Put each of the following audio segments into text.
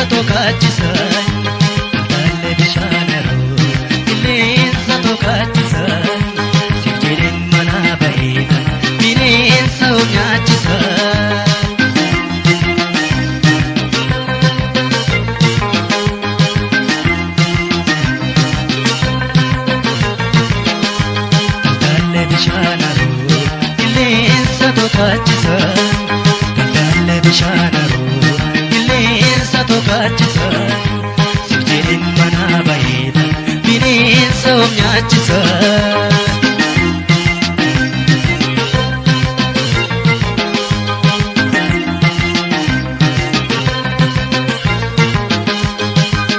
tokaachisan Daldallee bishaanaroo qilleensa tokaachisan Siif jedheen manaa baheetan bineensa of nyaachisan Daldallee bishaanaroo qilleensa tokaachisan Daldallee bishaanaroo qilleensa tokaachisan Siif jedheen manaa baheetan bineensa of nyaachisan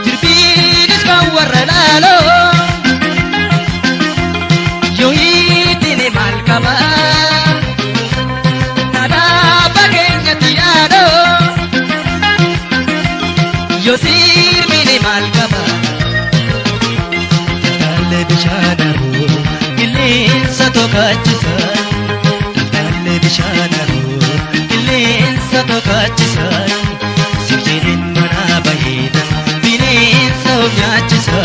Jirbiinis kan warra laaloo yoo hiitine maal qabaa Nadaa bakeenyatti yaadoo yoo sirmine maal qabaa Daldallee bishaanaroo qilleensa tokaachisan Daldallee bishaanaroo qilleensa tokaachisan Siif jedheen manaa baheetan bineensa of nyaachisan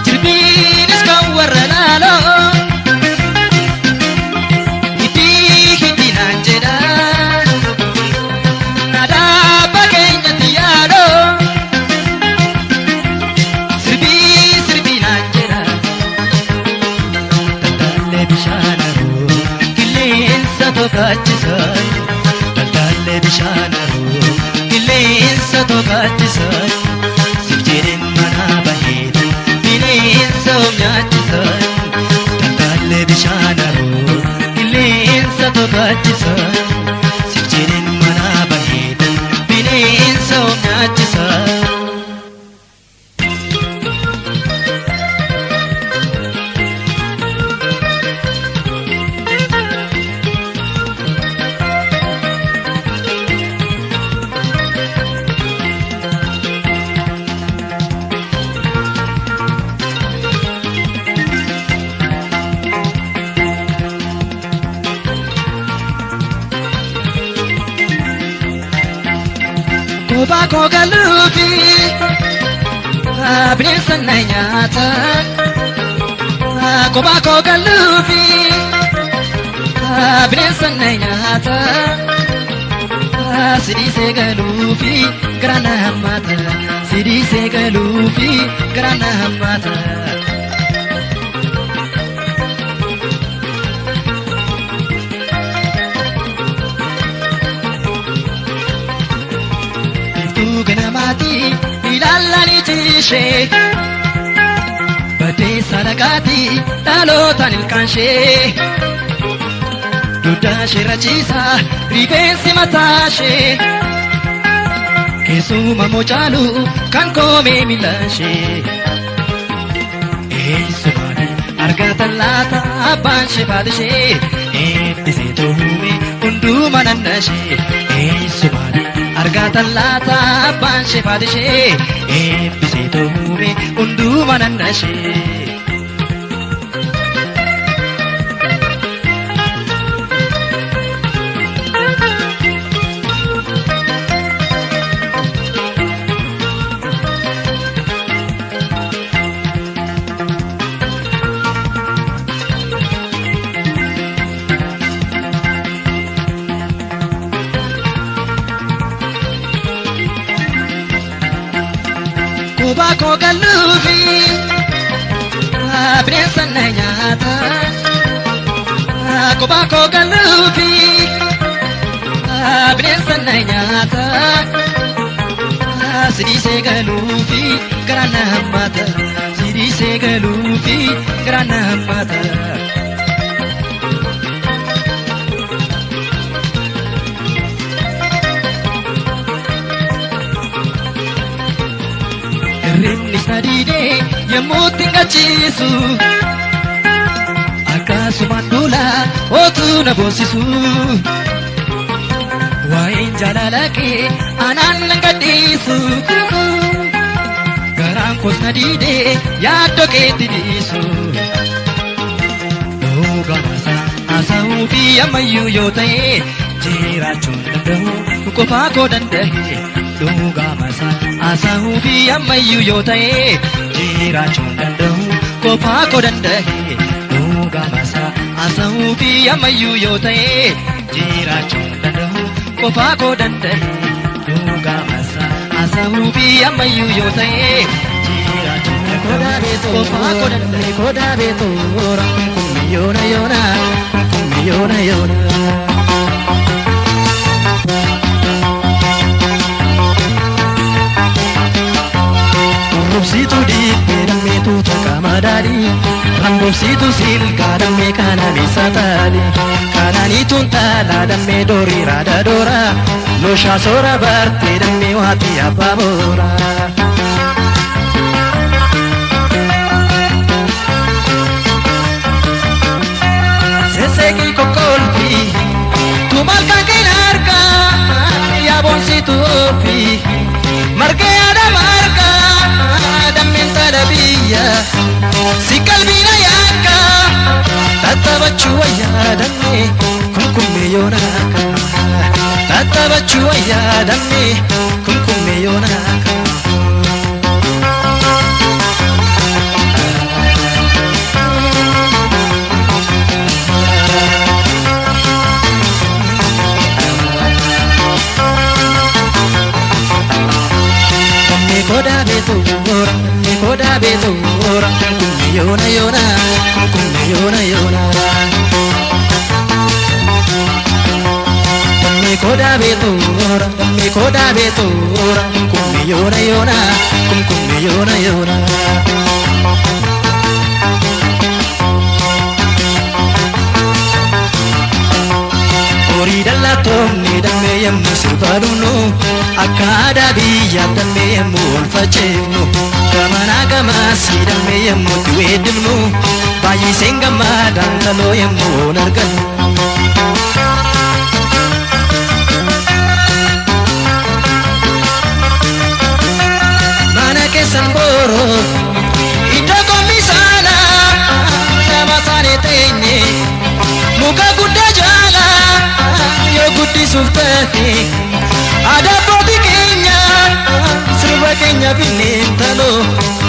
Jirbiinis kan warra laaloo itti hidhinaan jedhan Nadaa bakeenyatti yaadoo sirbiinaan jedhan Daldallee bishaanaroo qilleensa tokaachisan Daldallee bishaanaroo qilleensa tokaachisan Siif jedheen manaa baheetan bineensa of nyaachisan Daldallee bishaanaroo qilleensa tokaachisan Siif jedheen manaa baheetan bineensa of nyaachisan Kophaa koo galuufi bineensa na nyaatan Kophaa koo galuufi bineensa na nyaatan Sidiisee galuufi garaa na hammaata Sidiisee galuufi garaa na hammaata Ganamaati ilaalanii jishee Baddeessa dhagaati dhalootaan ilkaanshee Duddaa sheerra ciisaa rifeensi mataashee Keessuma mocaalu kan koomee miilaashee Eessumaani argatan laata abbaan shefaadishee Eebbisee toohume hunduma nannashee Eessumaani argatan laata abbaan shefaadishee Eebbisee toohume hunduma nannashee Kophaa koo galuufi bineensa na nyaatan Kophaa koo galuufi bineensa na nyaatan Sidiisee galuufi garaa na hammaata Sidiisee galuufi garaa na hammaata Irrinni sadiidee yemmuu tingachiisu Akkasumaan duula otuu na boonsisu Waa'een jaalala kee anaan nan gadhiisu Garaan koos na diidee yaaddoo keetti dhiisu ammayyuu yoo ta'e jiraachuun danda'u qofaa koo danda'e dhugaa masaa haasa'uu fi ammayyuu yoo ta'e jiraachuun danda'u qofaa koo danda'e dhugaa masaa haasa'uu fi ammayyuu yoo ta'e jiraachuun danda'u qofaa koo danda'e dhugaa masaa haasa'uu fi ammayyuu yoo ta'e jiraachuun danda'u qofaa koo danda'e koda beto ora kummi yona yona kummi yona yona Rambobsitu di pedame tu takamadari Rambobsitu silka dame kanani satali Kanani tuntala dame dori rada dora Losha sora barte dame wati apamora Sesegi kokolfi Tu malkan kinarka Ya bonsi tu ofi Marke ada marka Damin tadabiya Si kalbina yaka Tatabachu ayadame Kumkume yonaka Tatabachu ayadame Kumkume yonaka koda beto ora kummi yona yona kummi yona yona koda beto ora kummi yona yona kummi yona yona Ori dalla tomni damme yammu sirbaduno akkada biyya damme yammu olfachenu Gamana gamasi damme yammu tuwedimnu bayi sengama dantalo yammu nargan Mana kesan boro ida komisana nama sane tenye muka gudda jala yo guddi suftati ada poti kenya sirba kenya binintalo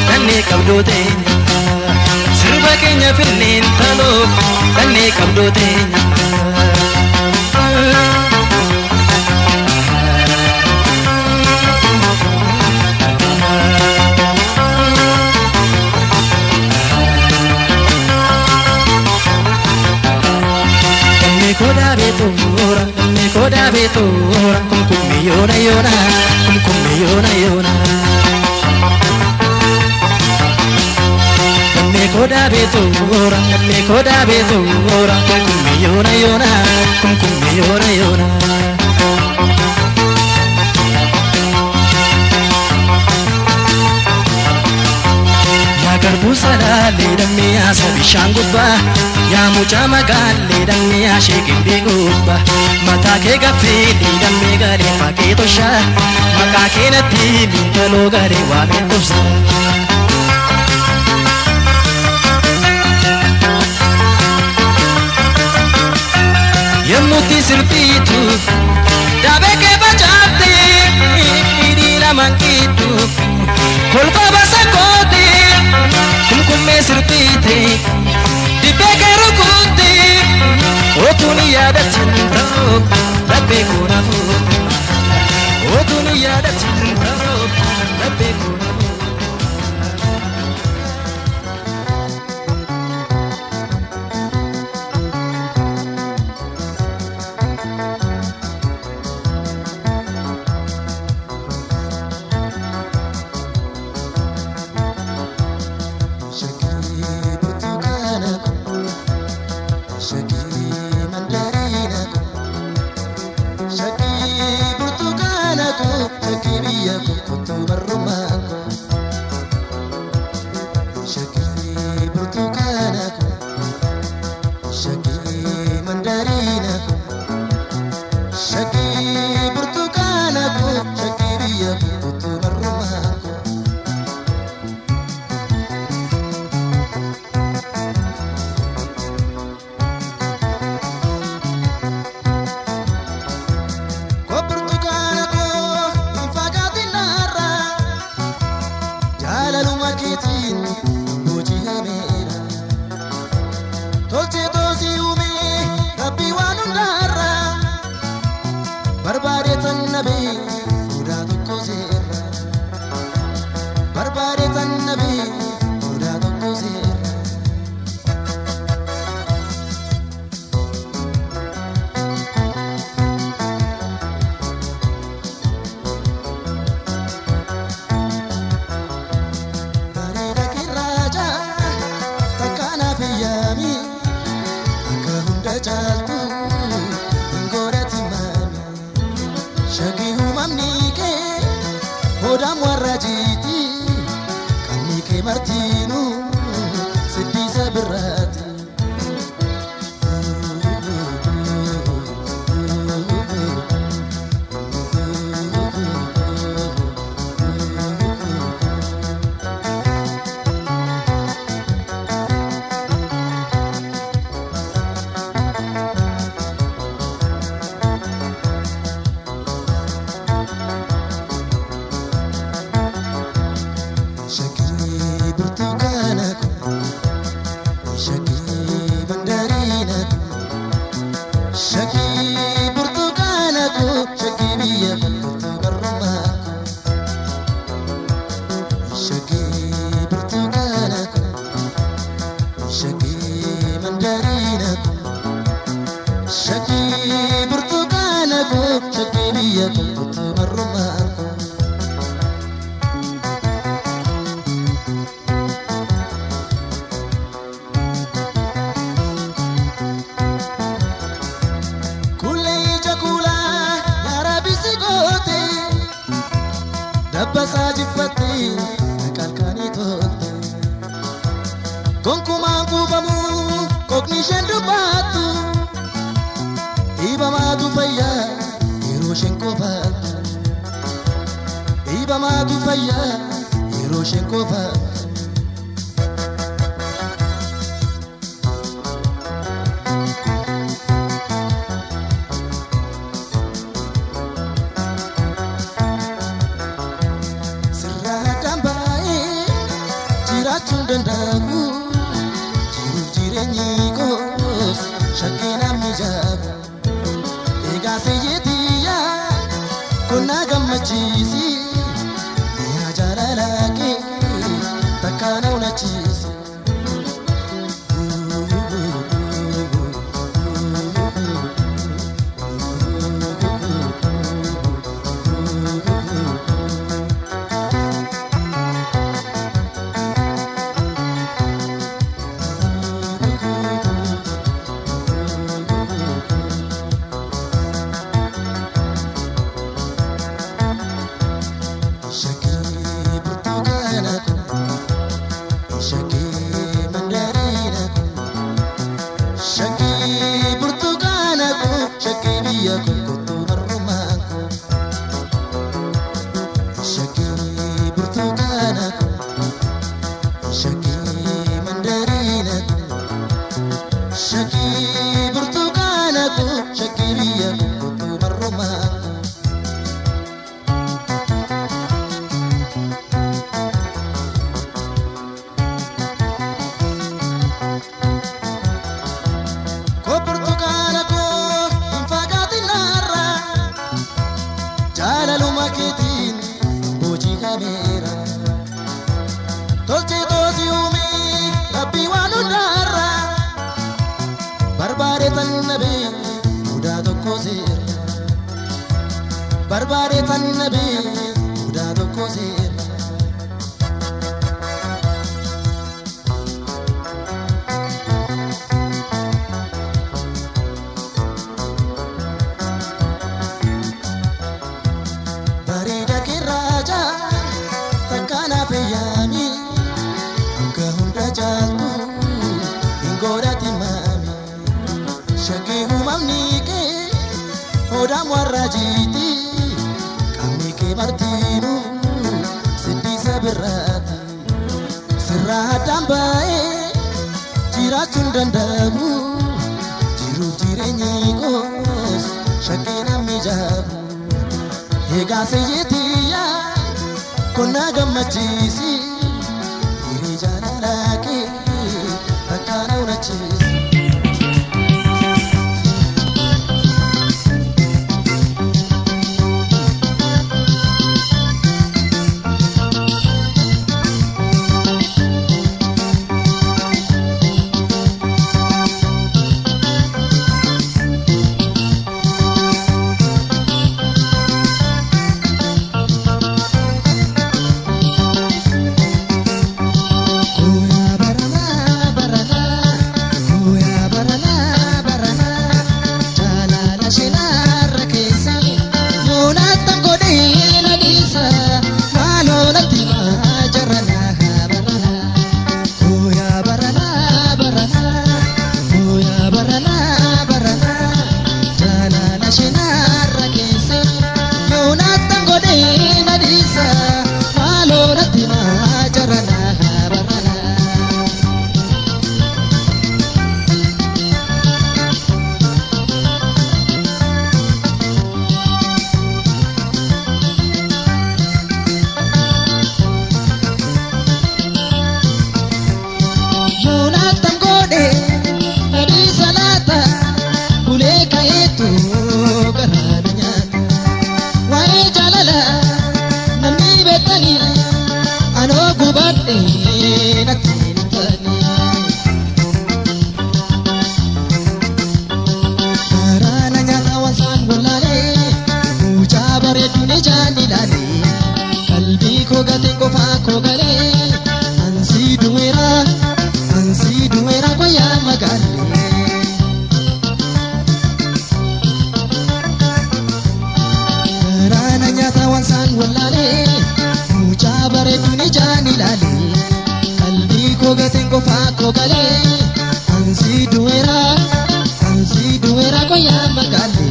danne kabdo tenya sirba kenya binintalo danne kabdo tenya koda beto ora kummi yona yona kummi yona yona koda beto ora kummi yona yona kummi yona yona Garbu sadale dammi asa bishaan gubbaa yaa mucaa magaalee dammi ashee qindee gubbaa mataa kee gaffeedhii dammi garee fakkee toshaa maqaa keenatti mintaloo garee waamee tobsa. Yemmutti sirbiitu daabee kee bacaaftee hidhii lamaan qiiddu kolfa basa kootee. Kumkume sirpite dibeke rukuti otuni yada cintaro labbe kunafu otuni yada cintaro labbe kunafu Shaki burtukana ko, shaki biya ko, tu baruma ko. tolchee toosii uume rabbii waan hundaarra barbaade tan nabii mudaa tokko seerra barbaade tan nabii mudaa tokko seerra bareeda kirraaja takkaana fayyami akka hunda caaltu hingoodhati maami shagii uumamni kee hodhaan warra jiiti qabni kee martiinu siddisa birraati shagii burtukaana shagii mandariina shagii burtukaana shagii biyya burtukarrumaa shagii burtukaana shagii mandariina shagii burtukaana shagii biyya burtukarrumaa dabbasaa jiffatti kalkaanii tolte gonkumaan kuufamu kokni isheen dubbattu dhiibamaatu fayyaa yeroo isheen kofaattu dhiibamaatu fayyaa yeroo isheen kofaattu jiraachuun danda'amu jiruuf jireenyi koos shakkii namni jaabu eegaa fayyadiyyaa konnaa gammachiisi mi'a jaalalaa kee takkaa na hunachiisi shagii burtukaana shagii mandariina shagii burtukaana shagii biyya burtukarrumaa shagii burtukaana shagii mandariina shagii burtukaana shagii biyya burtukarrumaa burtukaana hin fagaatinarra jaalaluma keetiin boojii qabeera tolchee toosii uume rabbii waan hundaarra barbaade tan nabee mudaa tokko seera barbaade tan nabee mudaa tokko seera bareeda kirraaja takkaana fayyami akka hunda caaltu hingoodhati maami shagii uumamni kee hodhaan warra jiiti qabni kee martiinu siddisa birraati sirraa addaan baa'ee jiraachuun danda'amu jiruuf jireenyi koos shakkii namni jaabu eegaa fayyadiyyaa konnaa gammachiisi hiree jaalalaa kee takkaa na hunachiisi kogale ansi duera koya magale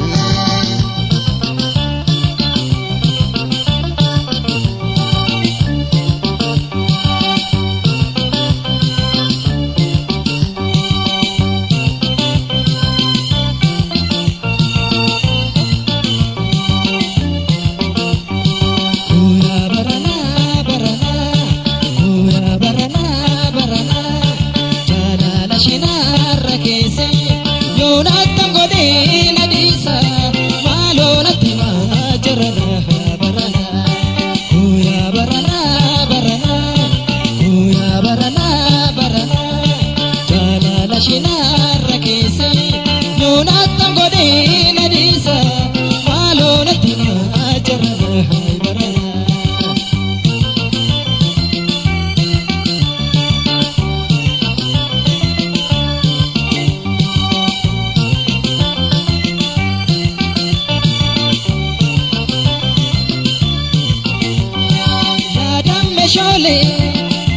Shole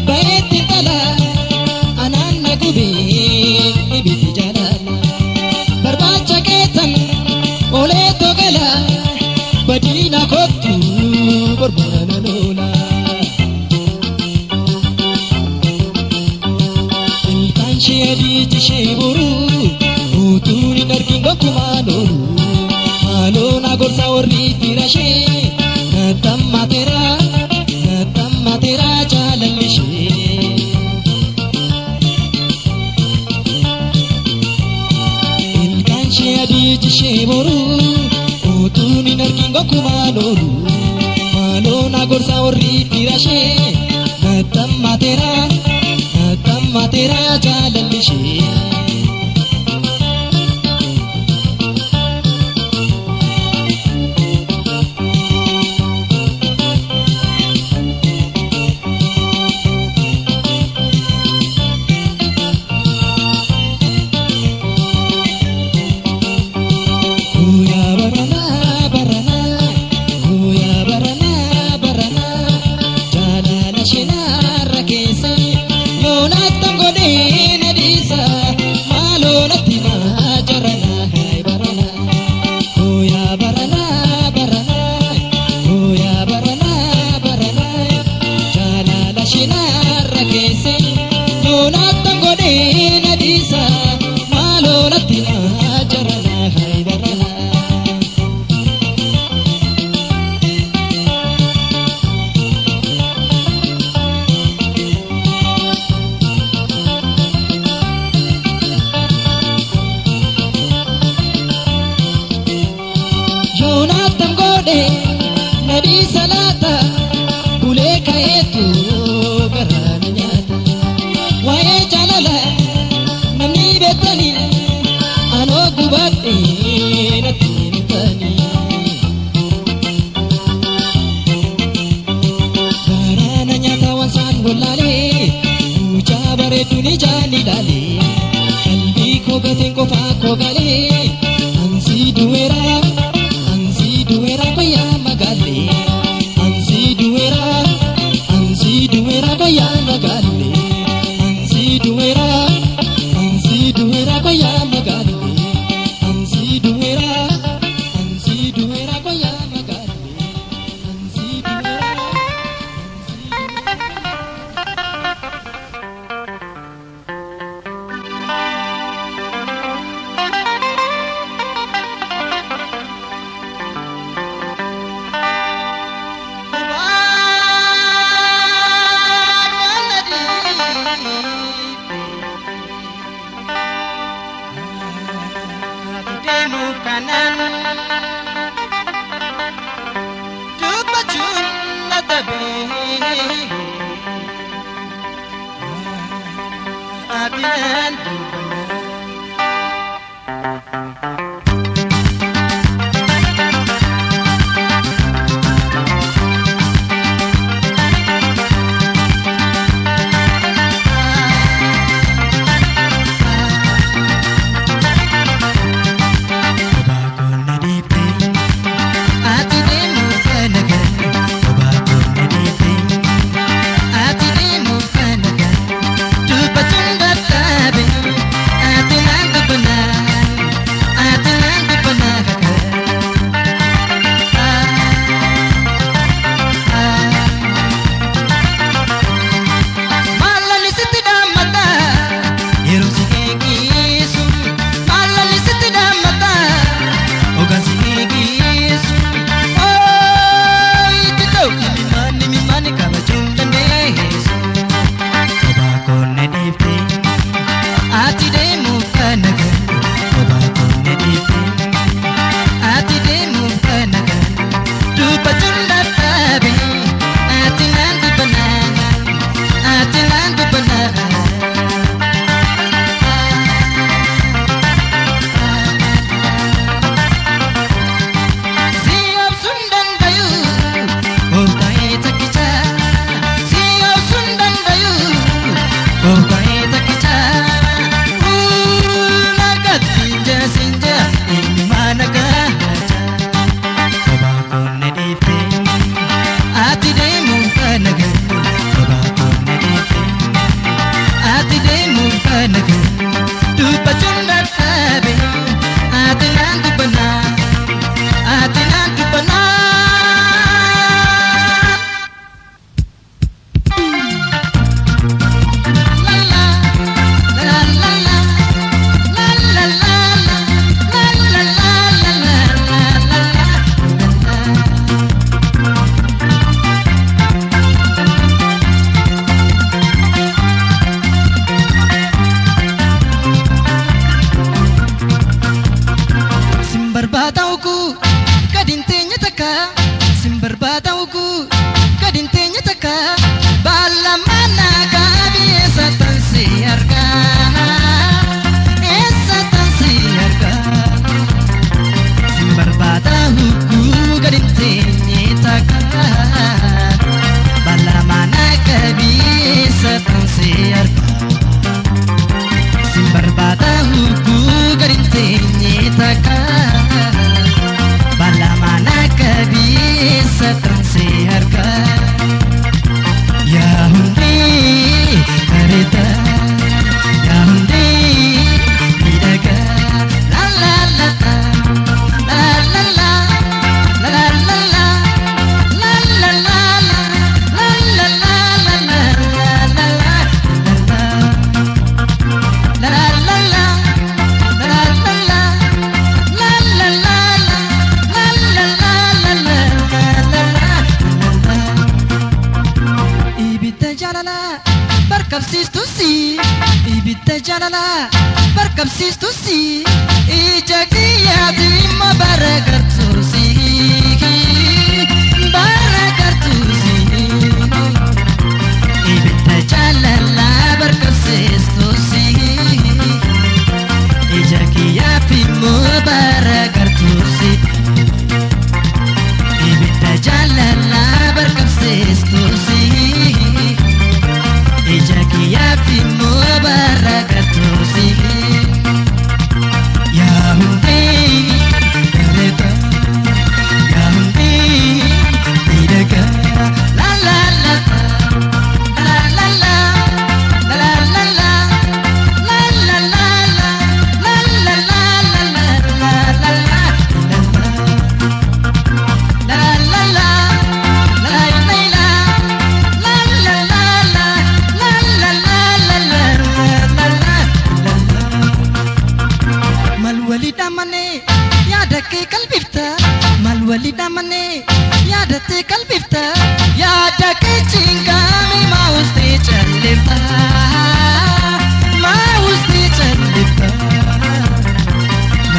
baeti tala ananna gubi ibiti jalala barbacha ketan ole togala badina kottu barbana lola ilkan shedi tisheburu uturi narkingo kumalo malona gorsa orri tirashe natamma tera jalallishe ilkan shedi tisheboru utuni narkingo kumaloru malona gorsa orri tirashe natamma tera jalallishe Nabi salata bule kaetu garana nyata wae jalala namni betani ano gubatti natini garana nyata wansan golale uja bare tuni jani dale kalbi ko gaten ko fa ko gale ansi duera koya magale ansi duera koya magale ansi duera koya magale ansi duera koya magale ansi kanan dubajun natabe adinan But naga Obaatonni dhiibbee ati deemuuf naga dubbachuun dadhabe ati naan dubbanaa si obsuun dandayu obaayee takkicha si obsuun dandayu obaayee takkicha nagat sinja eenyumaa nagaacha obaatonni dhiibbee ati deemuuf naga obaatonni dhiibbee ati deemuuf naga dubbachuun dadhabe ati naan dubbanaa ati naan dubbanaa Simbarbaada'uku gadin teenya takka simbarbaada'uku gadin teenya takka baala mana gaabi eessa tansi argaa simbarbaada'uku gadin teenya takka baala mana gaabi eessa tansi argaa simbarbaada'uku gadin teenya takka balamana kabisa tansi harga ya hundi kareta ya hundi bidaga la la la la la la la la la la la la la la barkabsiistu si ibidda jaalala barkabsiistu si ija kiyyaati immoo baragartu si ibidda jaalala barkabsiistu si ija kiyyaati immoo baragartu si ibidda jaalala barkabsiistu si ija kiyyaati immoo baragartu si yaa hundee gareeta yaa hundee miidhaga la la la la la la la la la la la la la la walidamane yaadate qalbifta yaada keechingami mauste chalifta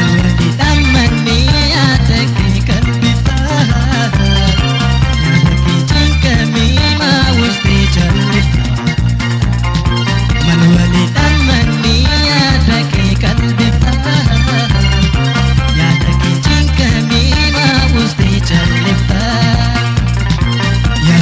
walidamane yaada qalbifta yaada keechingami mauste chalifta walidamane yaada qalbifta yaada keechingami mauste chalifta ya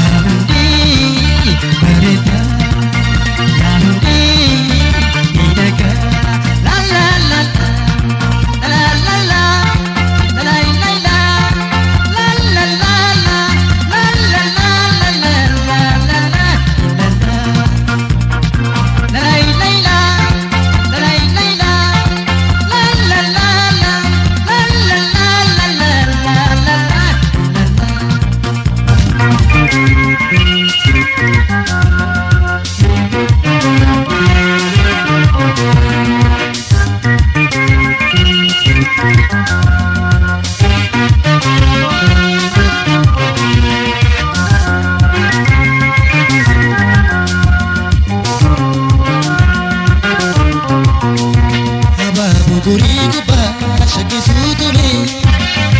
bugurii gubbaa shakkisuutume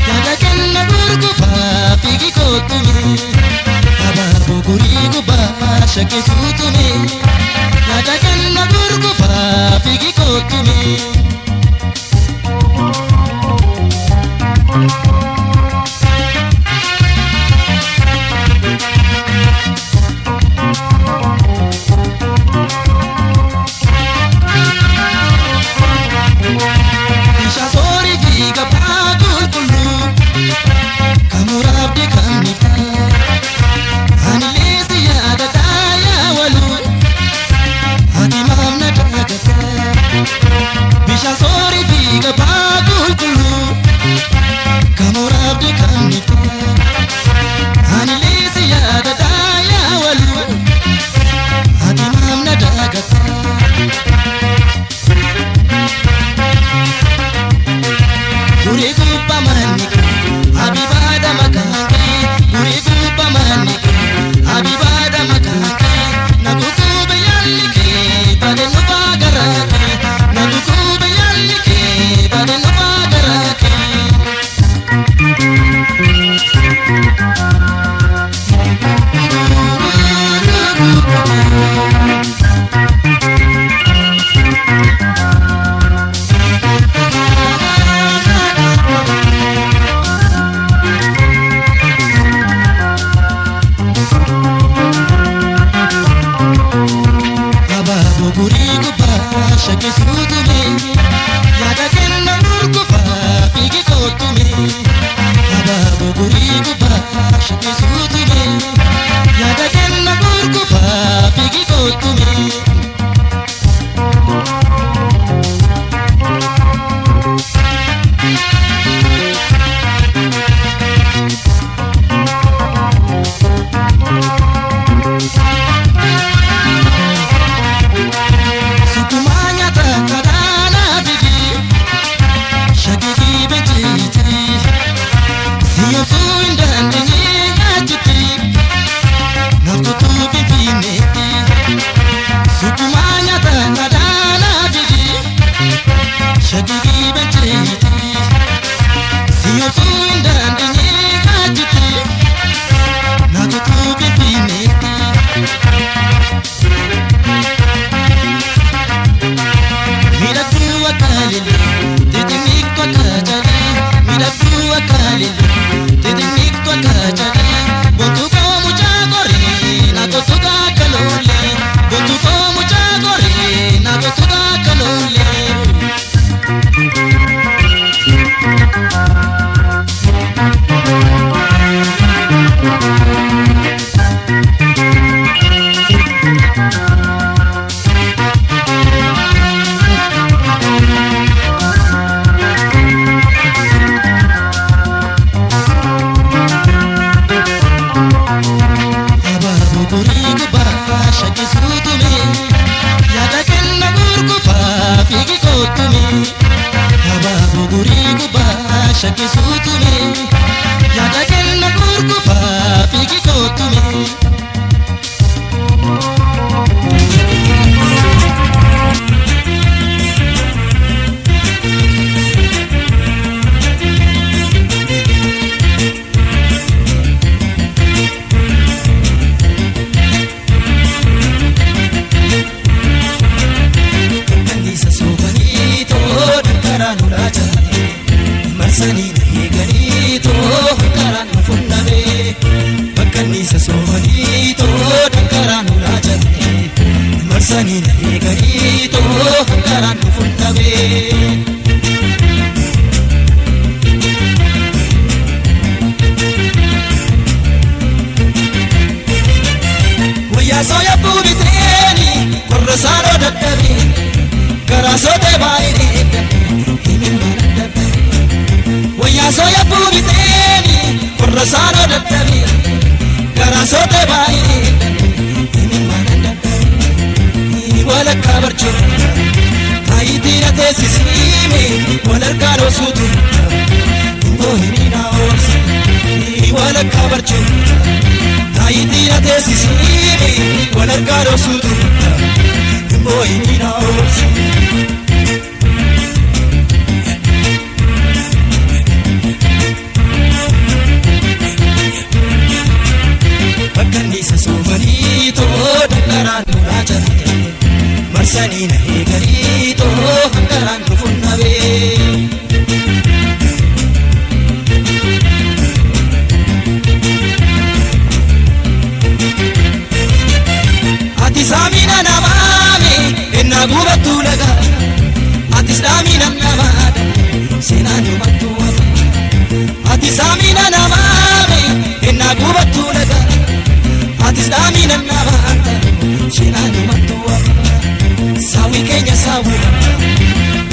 yaada kenna gurgufaa fiigi kootume abaa bugurii gubbaa shakkisuutume yaada kenna gurgufaa fiigi kootume.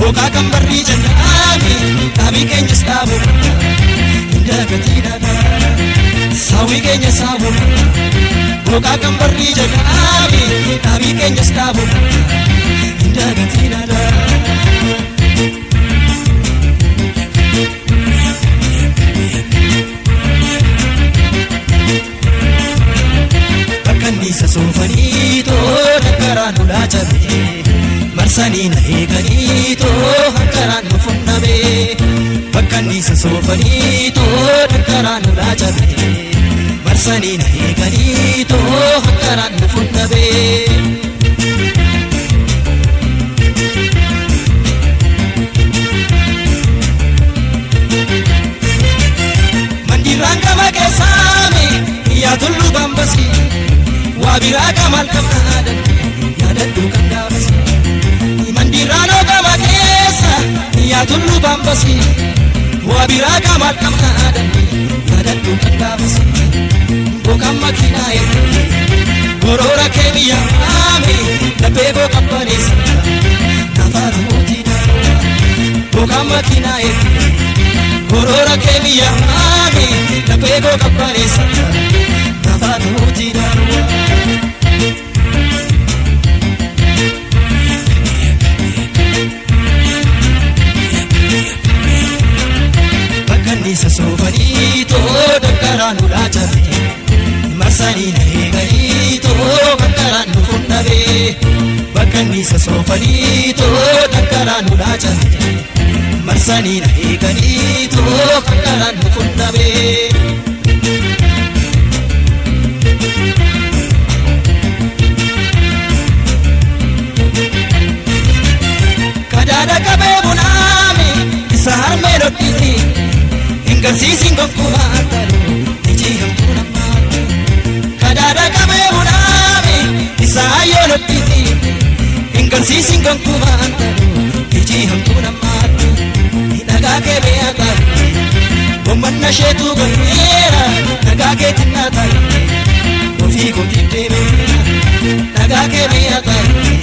boka kan barri jannami dhabi keenya staabu indagatina sawi keenya saabu boka kan barri jannami dhabi keenya staabu indagatina Kanisa sofani to dakara nula chabe marsani nahe gani to hakara nu funnabe kanisa sofani to dakara nula chabe marsani nahe gani to hakara nu funnabe mandiranga magesame ya tullu bambasi Wabira kamal kamada yadaddu kandabasi mandirano kamakesa ya tullu bambasi Wabira kamal kamada yadaddu kandabasi bokam makinae gorora kemiya ame labego kampanisa nafatu mutina bokam makinae gorora kemiya ame labego kampanisa nafatu mutina Kanisa sofani to dakara nula chabe marsani nahe gani to dakara nu funnabe kanisa sofani to dakara nula chabe marsani nahe gani to dakara nu funnabe kadada kabe bunami isar meloditi Ingarsiisin gonkumaa talu iji hamtuuna maatu kadada kabe bunaami isaa yoolotiti Ingarsiisin gonkumaa talu iji hamtuuna maatu nagaa kee beeyaa talu gommanna sheetuu gonneera nagaa kee tinnaa talu ofii kootiif deemeera nagaa kee beeyaa talu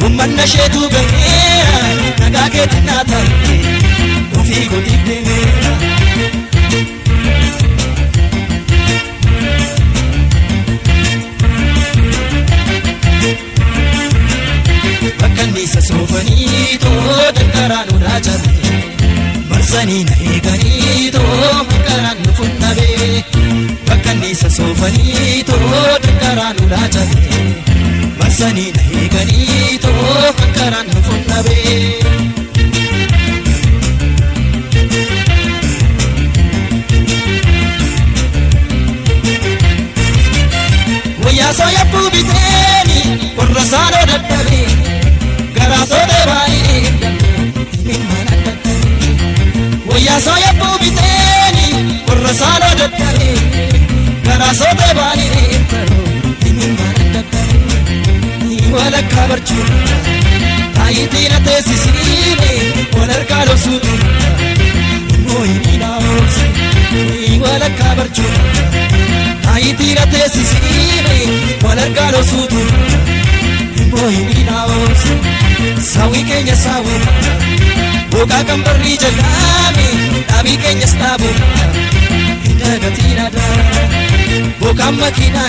gommanna sheetuu gonneera nagaa kee tinnaa talu ofii kootiif deemeera Kanisa sofani to dakara nula chabe marsani nahe gani to hakara nu funnabe kanisa sofani to dakara nula chabe marsani nahe gani to hakara nu funnabe Waya soya pubiteni korrasano daddabe Garasode bai Waya soya pubiteni korrasano daddabe Garasode bai Wala kabarchu Taitina tesisine Wala kalo sutu Moinina osi Wala kabarchu Taitina tesisine Wala kalo sutu Moinina osi Sawi keenya sawi boka kan barri jalami dhabi keenya stabu indagatina da boka makina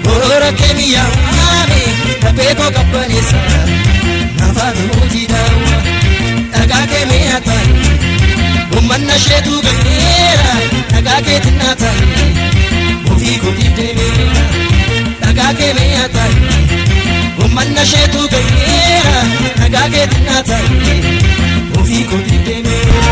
gorora kemiya ame tapeko kapanisa nafatu mutida daga kemiya tani ummanna shetu ganera daga ketina tani ofi koti demera daga kemiya tani ummanna shetu ganera daga ketina tani ofi koti demera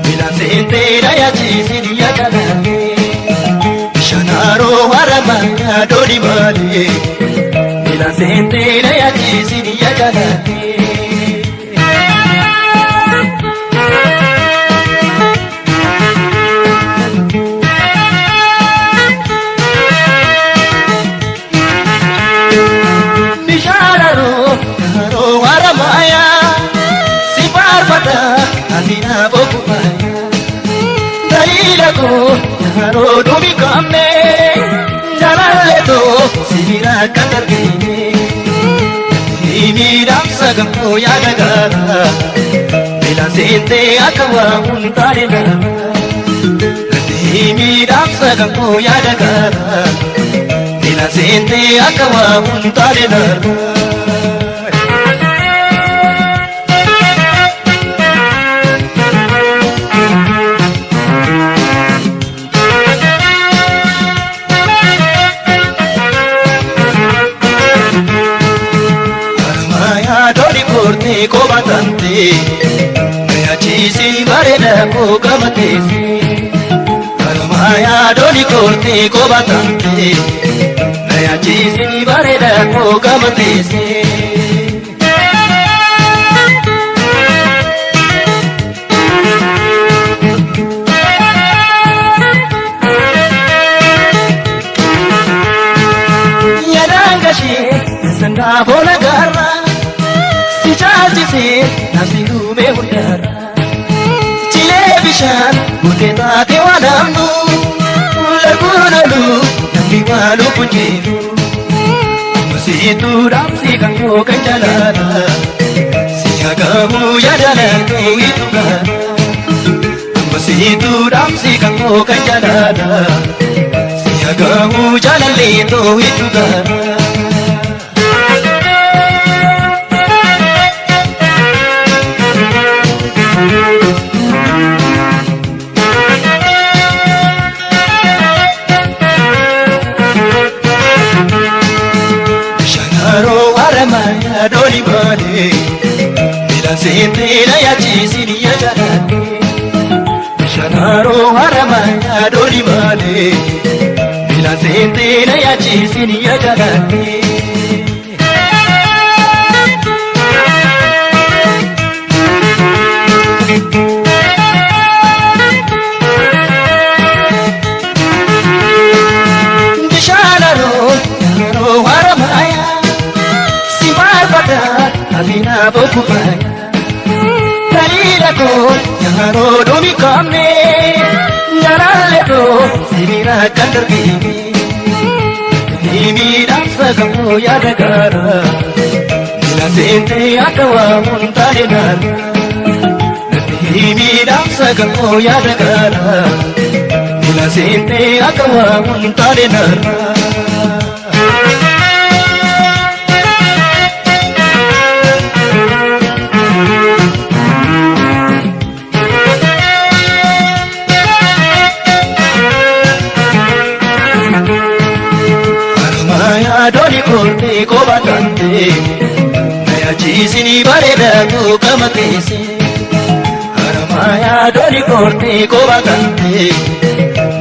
Milan sente daya chisini ya jalane Shanaro waramaya doni male Milan sente daya chisini ya jalane Amina boku maya dalila ko yaro dumi kamne jalale to sibira kadar gine imiram sagam ko yadagara bila sinte akawa untare na imiram sagam ko yadagara bila sinte akawa untare na ko batante naya chisi barena ko gamate kalmaya doli korte ko batante naya chisi barena ko gamate yadangashi sanga bola garra Chise nasiru me hundara chile bishan muteta te wadamu lagunalu nambi walu punjiru musitu ramsi kanyo kanjalana siyagamu yadala to ituga musitu ramsi kanyo kanjalana siyagamu jalale to ituga Doni male Milan sente daya chisini ya jalane Shanaro haramaya doni male Milan sente daya chisini ya jalane Amina boku maya dalila ko yaro dumi kamne yarale to sibira kandar gini imi damsa kamu yadagara Milan sente akawa untare na imi damsa kamu yadagara Milan sente akawa untare na Doni korte ko batante naya chisini barena ko gamate se haramaya doni korte ko batante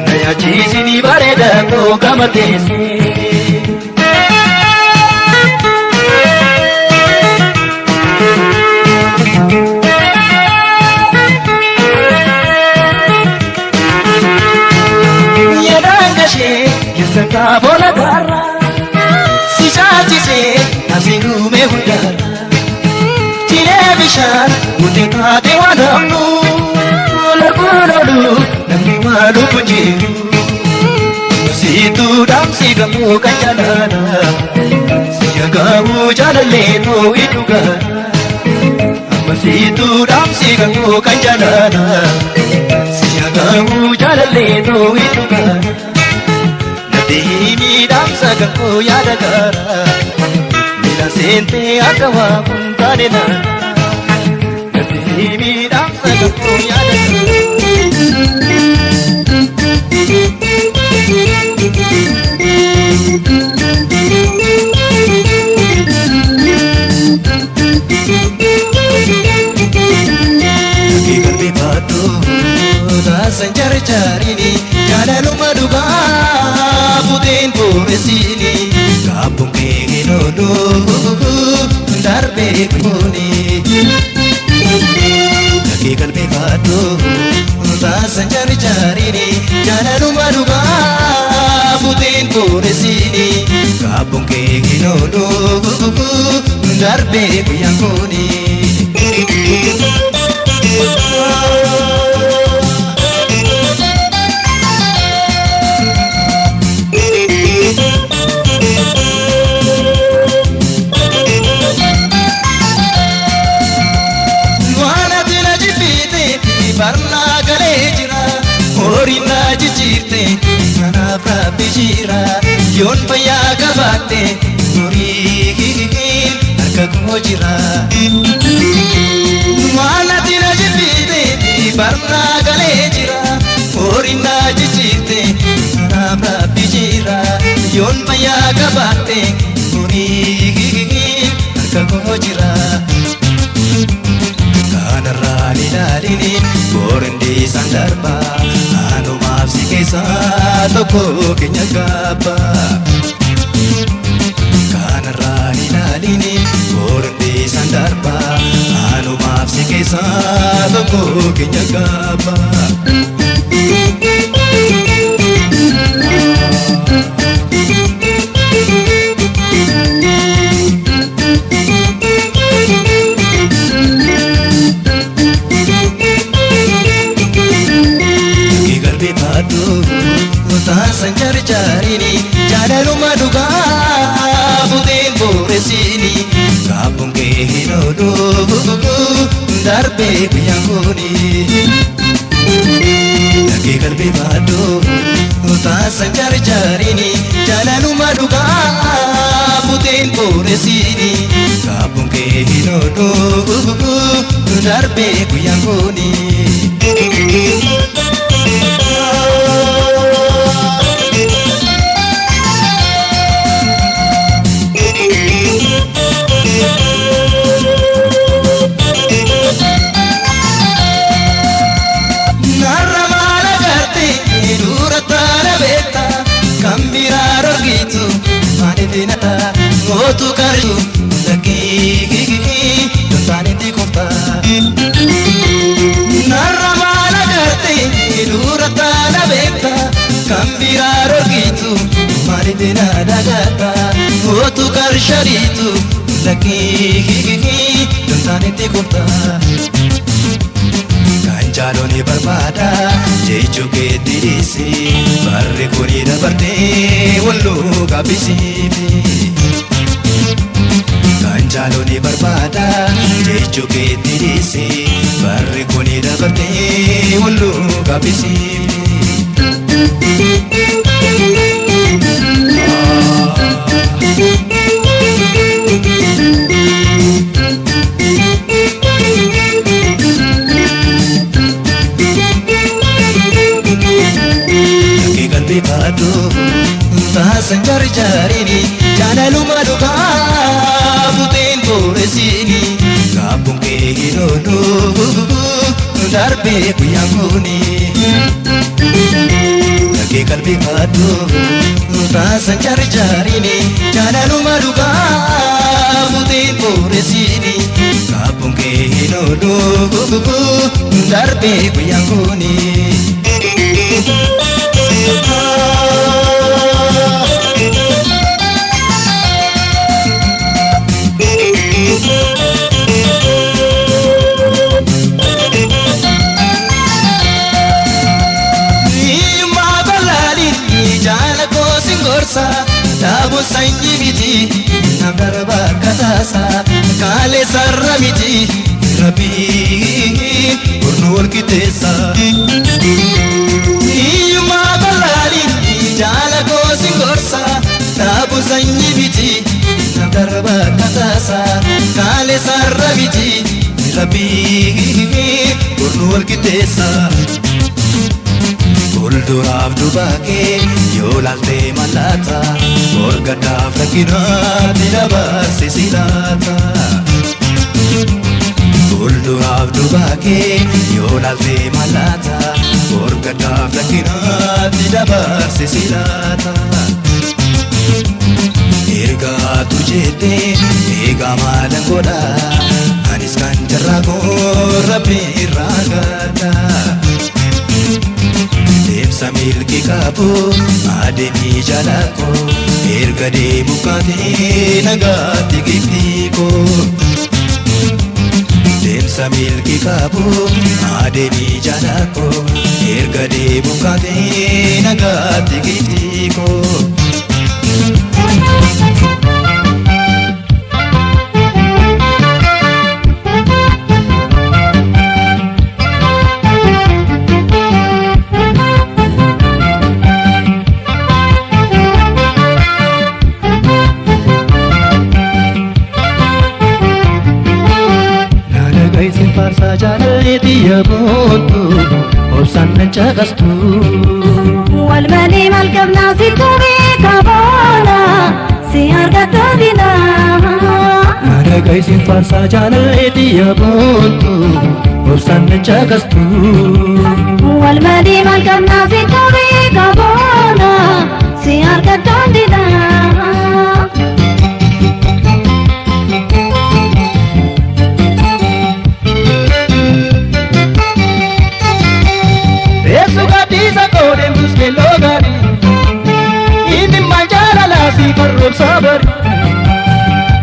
naya chisini barena ko gamate se yadangashi yasaka bola garra Chise nasiru me hundara chile bishan uteta te wadamu lagunalu nambi walu punjiru situ damsi gamu kanjalana siyagamu jalale to ituga situ damsi gamu kanjalana siyagamu jalale to ituga Nadimi damsa gamu yadagara Milan sente akawa untare na Nadimi damsa gamu yadagara jaarini jaalaluma dhugaa buteen booresiini kaabboon kee hin oolu darbee kuuni kakee qalbii baadhoo taasan jaarini jaalaluma dhugaa buteen booresiini kaabboon kee hin oolu darbee guyyaan kuuni. Barnaa galee jira horiin na jijjiirte kanaaf rabbi jira yoon fayyaa qabaatte horii harka koo jira waan ati na jibbiite barnaa galee jira horiin na jijjiirte kanaaf rabbi jira yoon fayyaa qabaatte horii harka koo jira. Kanarraan ilaalini boorindi sandarba anumaaf si keessaa tokko keenya gaabba. Kanarraan ilaalini boorindi sandarba anumaaf si keessaa tokko keenya gaabba. Taasan jaarini jaalaluma dhugaa buteen booresiini kaabboon kee hin oolu darbee guyyaan kuuni kakee qalbii baadhoo taasan jaarini jaalaluma dhugaa buteen booresiini kaabboon kee hin oolu darbee guyyaan kuuni. Mootu kariu lagi tantane di kota narramala garte durata la beta kambiraro gitu mari dena dagata mootu karsharitu lagi tantane di kota kanjaloni barbada jechu ke dirisi barre kuni dabarte wallu kabisi Kanjaloni barbada jechu ke dirisi barre kuni dabarte wallu kabisi. Kakee qalbii baadhoo taasan jaarini jaalaluma dhugaa buteen booresiini kaabboon kee hin oolu darbee guyyaan kuuni kakee qalbii baadhoo taasan jaarini jaalaluma dhugaa buteen booresiini kaabboon kee hin oolu darbee guyyaan kuuni. Dabu sanyi miti nagarba katasa kale sarra miti rabi urnur kitesa ima balali jala ko singorsa dabu sanyi miti nagarba katasa kale sarra miti rabi urnur kitesa Fuulduraaf dubaakee yoo laaltee mallaata morgaddaaf rakkinaatti dabarse si laata. Fuulduraaf dubaakee yoo laaltee mallaata Borgadaaf lakkinaatti dabarse silaata. Ergaatu jettee eegaa maalan godha anis kan jarraa koo rabbi irraa gata. Deemsa milkii qabu adeemii jaalakoo erga deemu kaatee nagaatti giftii koo. Deemsa milkii qabu adeemii jaalakoo erga deemu kaatee nagaatti giftii koo. Farsa jaalati yaabontu obsaan na caqastu. Wal malee maal qabnaa si turii kaboona si argatu dina. Dhagaysin farsa jaalati yaabontu obsaan na caqastu. Wal malee maal qabnaa si turii kaboona si argatu dina. Farrob sabari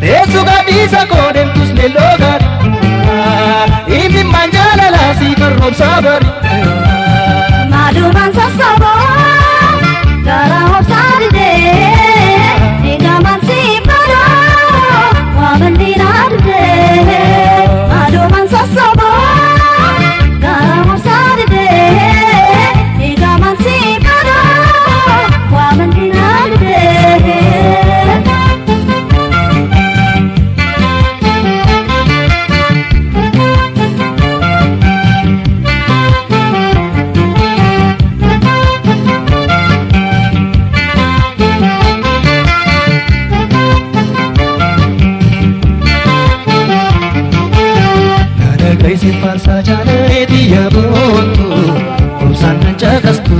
Esu gadisa kodem tus melogar Imi manjala la si farrob sabari Maduman sasabo Gara hop sarde Igaman si paro Wabandinarde Maduman sasabo Gara hop sarde Igaman si paro Wabandinarde Dhagaysin farsa jaalati yaabontu obsaan na caqastu.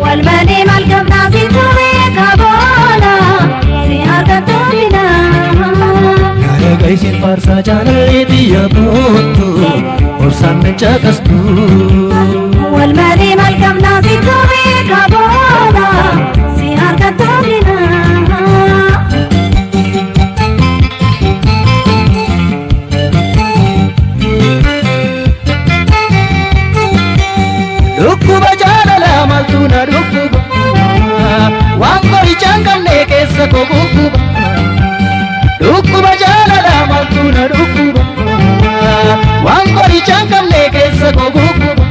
Wal malee maal qabnaa si turii kaboona si argatu dina. Dhagaysin farsa jaalati yaabontu obsaan na caqastu. Wal malee maal qabnaa si turii kaboona si argatu dina. Dhukkuba jaalala maaltu na dhukkuba waan qorichaan qabne keessa koo gugguba. Dhukkuba jaalala maaltu na dhukkuba waan qorichaan qabne keessa koo gugguba.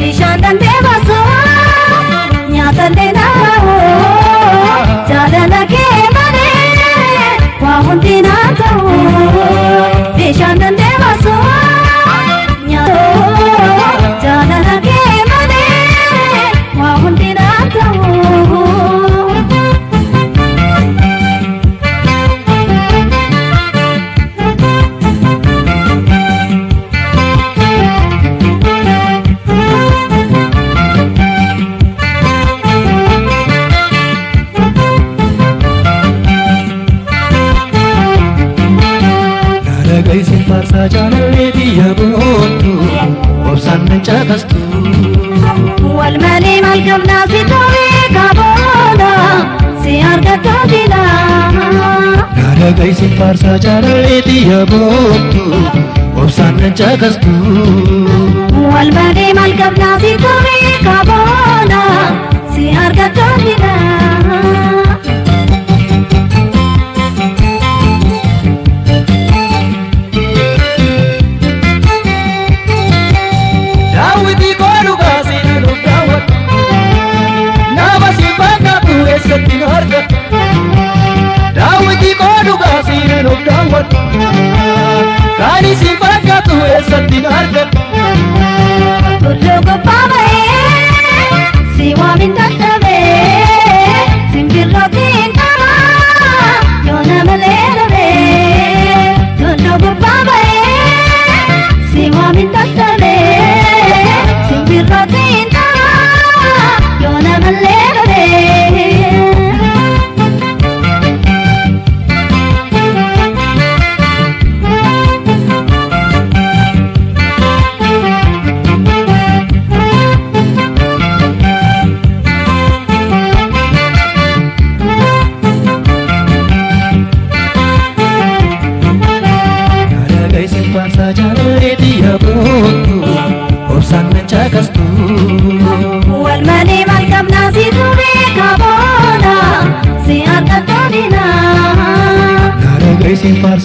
Bishaan dandee baasoo nyaata illee naawoo jaalala kee malee waa hundi naa ta'u. Bishaan dandee baasoo nyaata jaalala kee malee waa hundi naa ta'u. Dhagaysin farsa jaalati yaabontu obsaan na caqastu. Wal malee maal qabnaa si turii kaboona si argatu dina. Dhagaysin farsa jaalati yaabontu obsaan na caqastu. Wal malee maal qabnaa si turii kaboona si argatu dina. Daawwitii koo dhugaa seenaa nuuf daawwatu nama si fakkaatu eessatti nu argatu. Daawwitii koo dhugaa seenaa nuuf daawwatu kan si fakkaatu eessatti nu argatu. Tulluu gubbaa ba'ee si waamin dadhabee simbirrootiin qabaa yoo nama leelabee. Tulluu gubbaa ba'ee si waamin dadhabee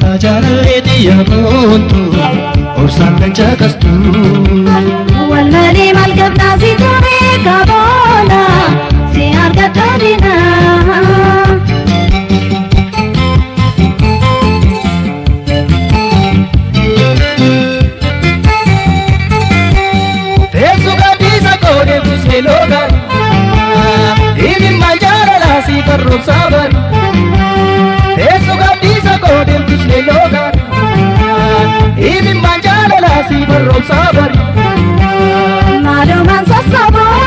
Obsa jaalalleeti yaaboontu obsaan kan caqastu. Wal malee maal qabnaa si ture kaboona si argadhoo dinaa. Teessu gadhiisa koodee busee loogaan imimmaan jaalalaa si barroomsaa bari. Teessu gadhiisa koodee busee loogaan imimmaan jaalalaa si barroomsaa bari. Maalumaan sassaboo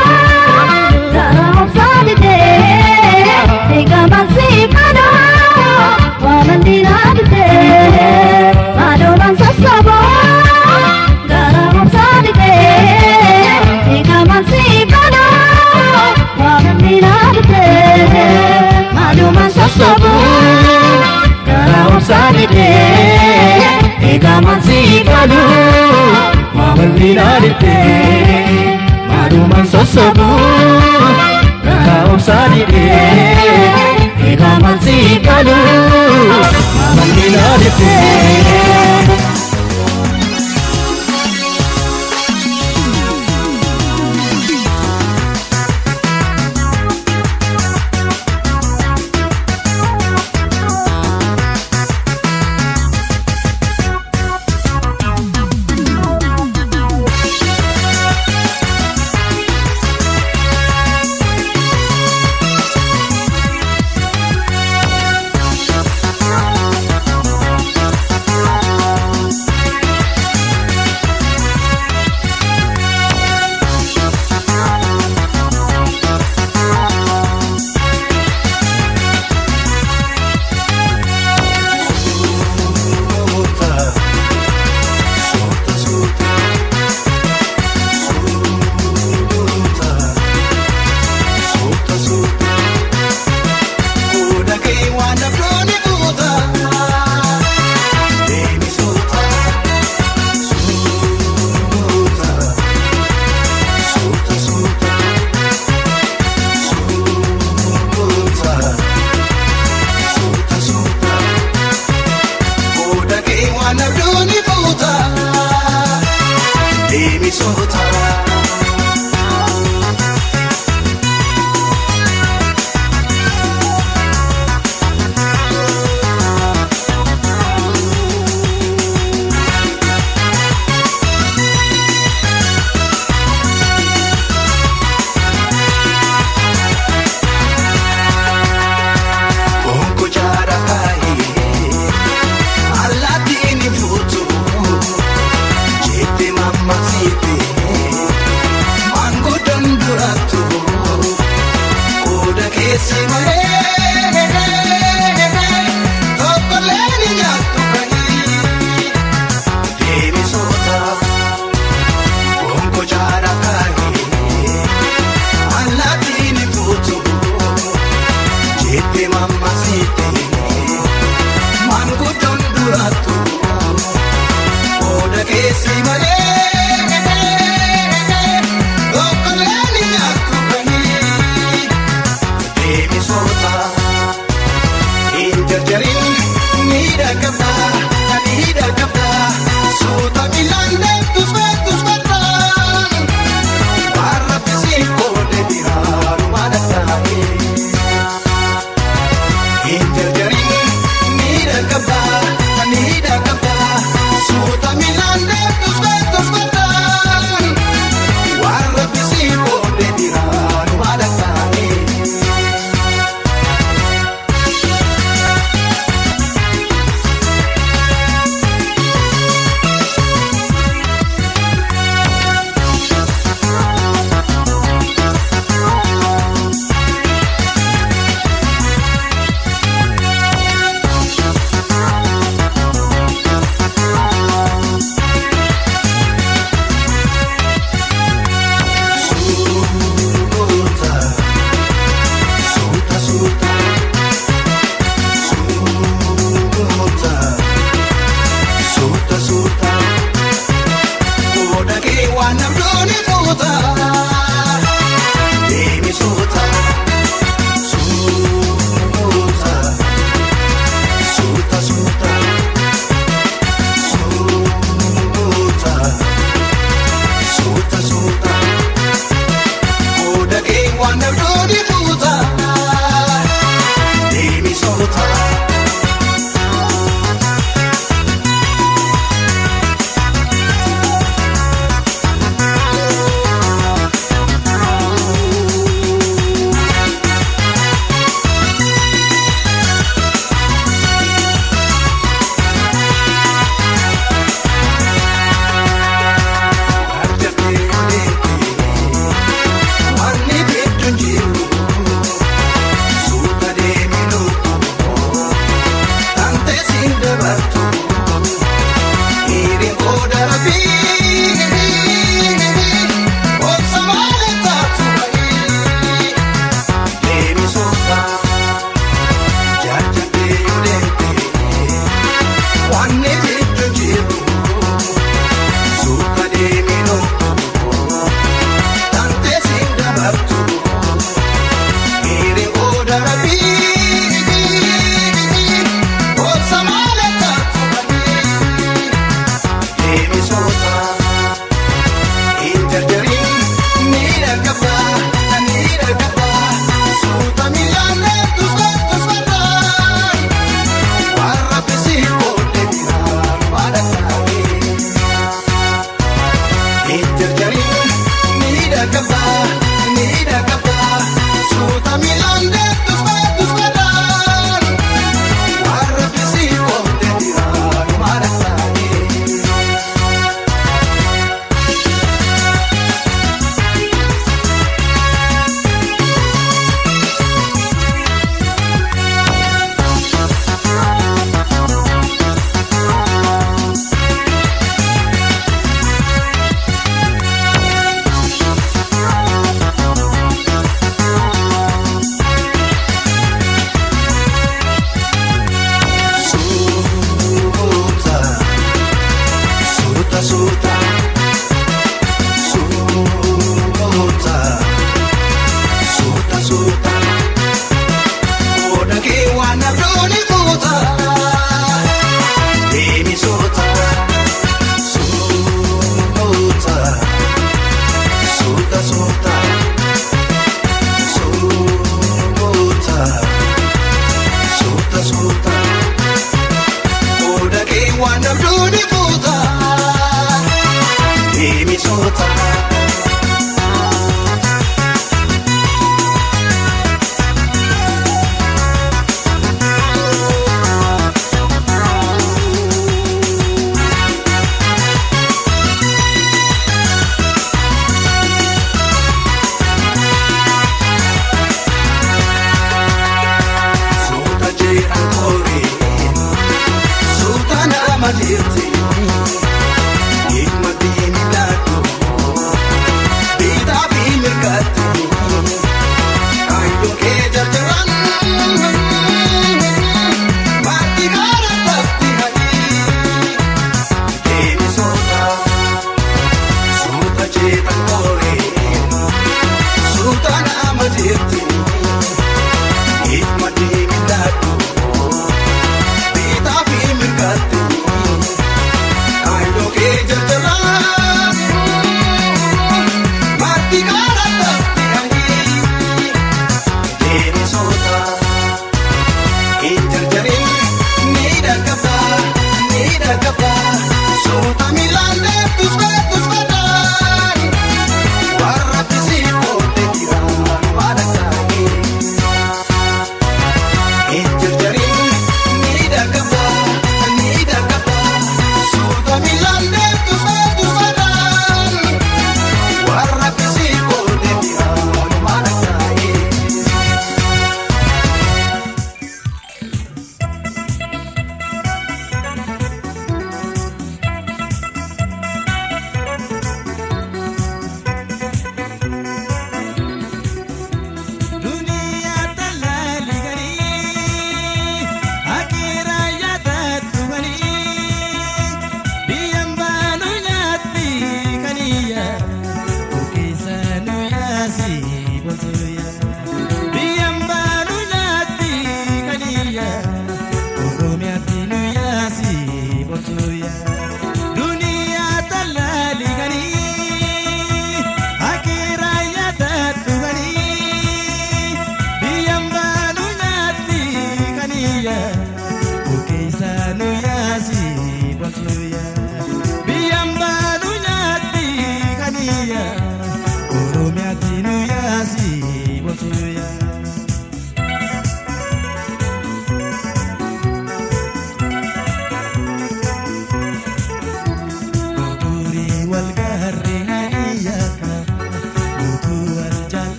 karaa obsaa didee eegamaan si kanaa waaman diinaa didee. Maalumaan sassaboo karaa obsaa didee eegamaan si kanaa waaman diinaa didee. Maalumaan sassaboo karaa obsaa didee eegamaan si kanaa waaman diinaa didee. Maalumaan sassaboo karaa obsaa didee eegamaan si kanaa waaman diinaa didee. Dabduuni fuuta deemisoota. Madirti, hikmati milatu, bida bimirkatu, kayu ke jarjaran, mati gara pasti hati, demi sota, sota cetan kore, sultan madirti, hikmati milatu, bida bimirkatu.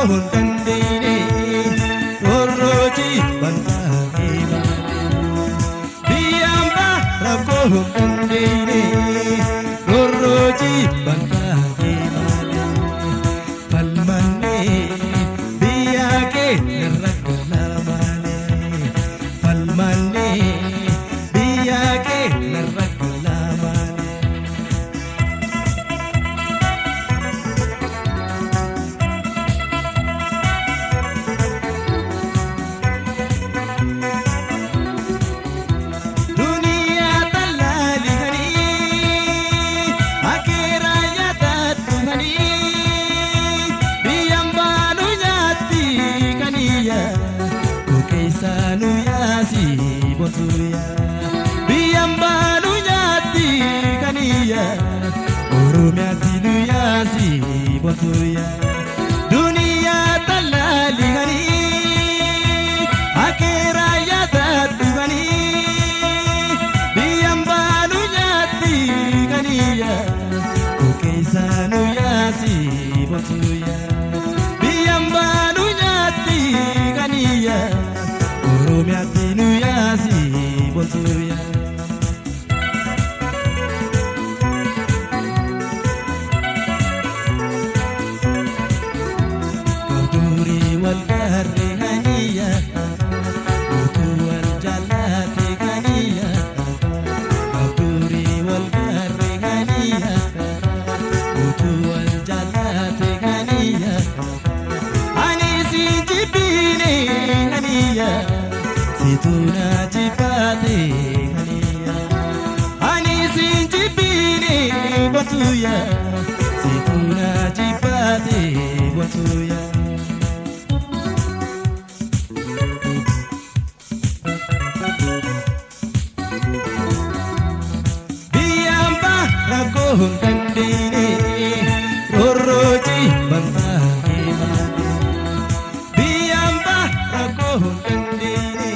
hundandine Roroji bantake Biyamba rako hundandine Roroji bantake Palmane biyake naragala mane Palmane biyake naragala mane Sanu yasi bonsuya biyambanu nyati kaniya oromyati nu yasi bonsuya dunia talali gani akira yata tugani biyambanu nyati kaniya sanu yasi bonsuya biyambanu nyati kaniya Oromiyatinu yasi bonsuya Koduri wal garri haniya Utu wal jalati haniya Koduri wal garri haniya Utu wal jalati haniya Anisi jibini haniya Situna jipate haniya Anisi jibini batuya Situna jipate batuya Biyamba rako hundandine Roroji bantake mane Biyamba rako hundandine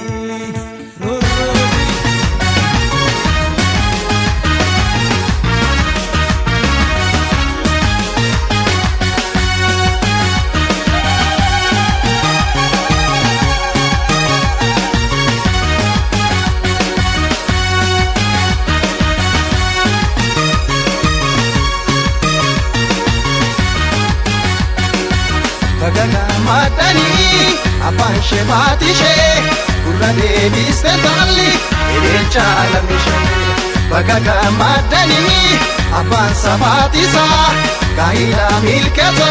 Madani apan shemati she kurra devis tali erecha alamishe bagaga madani apan sabati sa kaila milkato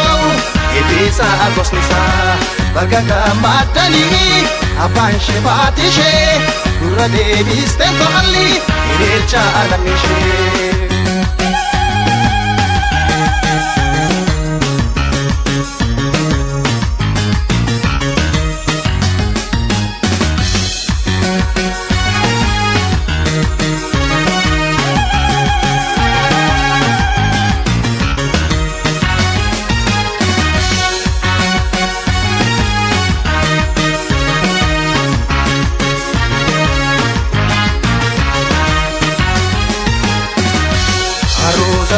ebisa agosnisa bagaga madani apan shemati she kurra devis tali erecha alamishe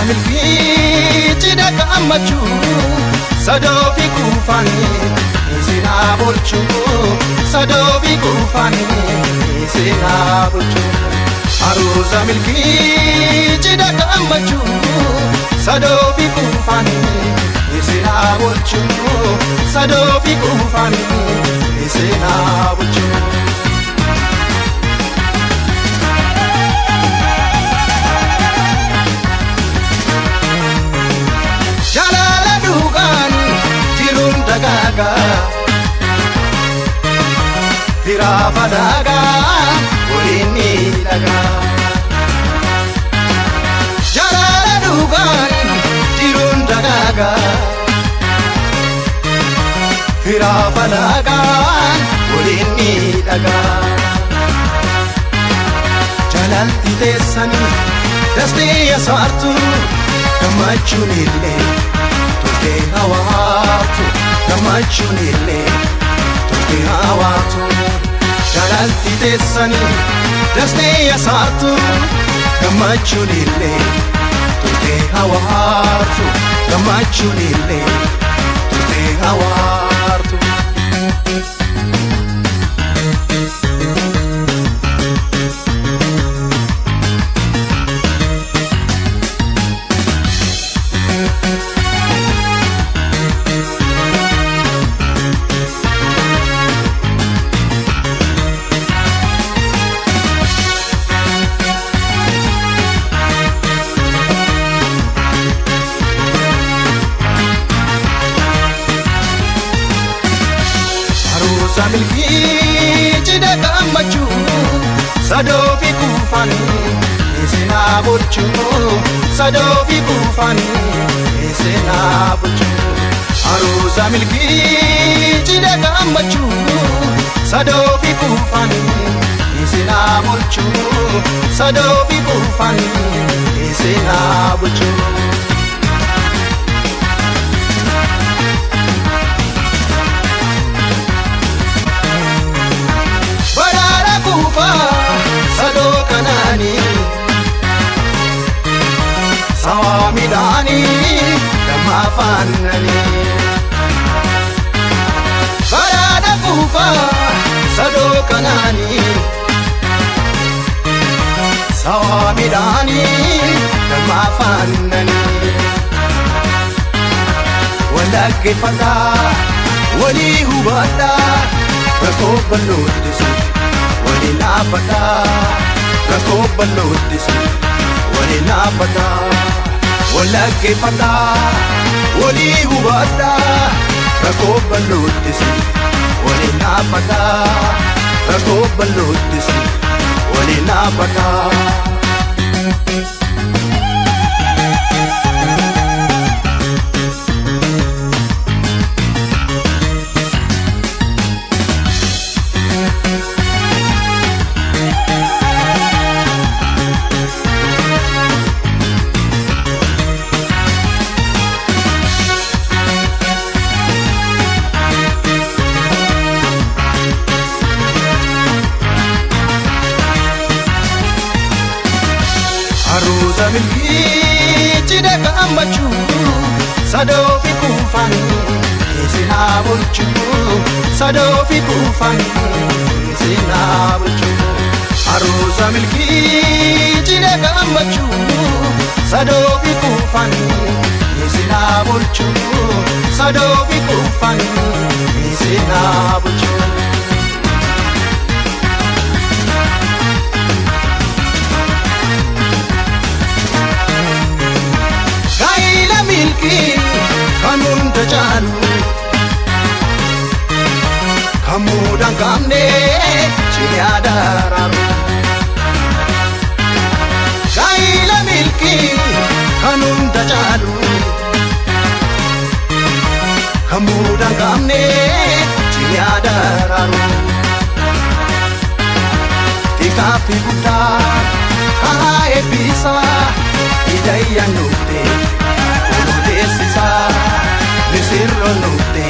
Milki cida kamachu sadobi kufani sina bolchu sadobi kufani sina bolchu aruza milki cida kamachu sadobi kufani sina bolchu sadobi kufani sina bolchu Daga Tirafa daga Ulini daga Jalala dugan Tirun daga Tirafa daga Ulini daga Jalal titesani Dasti asartu Kamachunile Tuke hawatu Kamachunile Tuke hawatu Jalalti tesani Dasne asartu Kamachunile Tuke hawatu Kamachunile Tuke hawatu sadoofi kuufanii seenaa bulchuu sadoofi kuufanii seenaa bulchuu aruusa milkii cidha gammachuu sadoofi kuufanii seenaa bulchuu sadoofi kuufanii seenaa bulchuu. Sadoo kanaani sawa midhaani gama afaanani baraada kuufa sadoo kanaani sawa midhaani gama afaanani walakkifata walii hubadha rakkoo bal'ooddisu wali naafata rakkoo bal'ooddisu wali naafata walakkifata walii hubadha rakkoo bal'ooddisu wali naafata rakkoo bal'ooddisu wali naafata. Aruusa milkii cidha gammachuu sadoofi kuufanii seenaa bulchuu sadoofi kuufanii seenaa bulchuu. Aruusa milkii cidha gammachuu sadoofi kuufanii seenaa bulchuu sadoofi kuufanii seenaa bulchuu. Kan hunda caalu kan muudaan qabne cidhaa daraaru gaa'ila milkii kan hunda caalu kan muudaan qabne cidhaa daraaru xiqqaa fi guddaa haa eebbisaa hidhayyaan nuufte. Desisa, misirro nutte,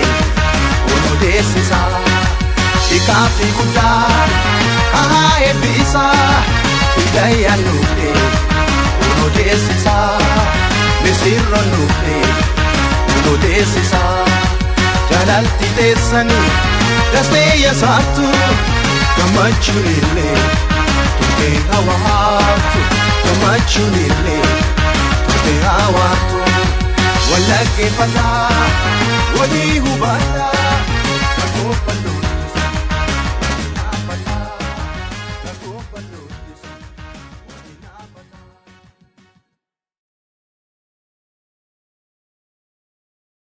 uno desisa, ikafi kuda, ebisa, idaya nutte, uno desisa, misirro nutte, uno desisa, jalalti desani, dasteya satu, kamachunile, tuke hawatu, kamachunile, tuke hawatu. Walakkifata walii hubadha rakkoo bal'oo.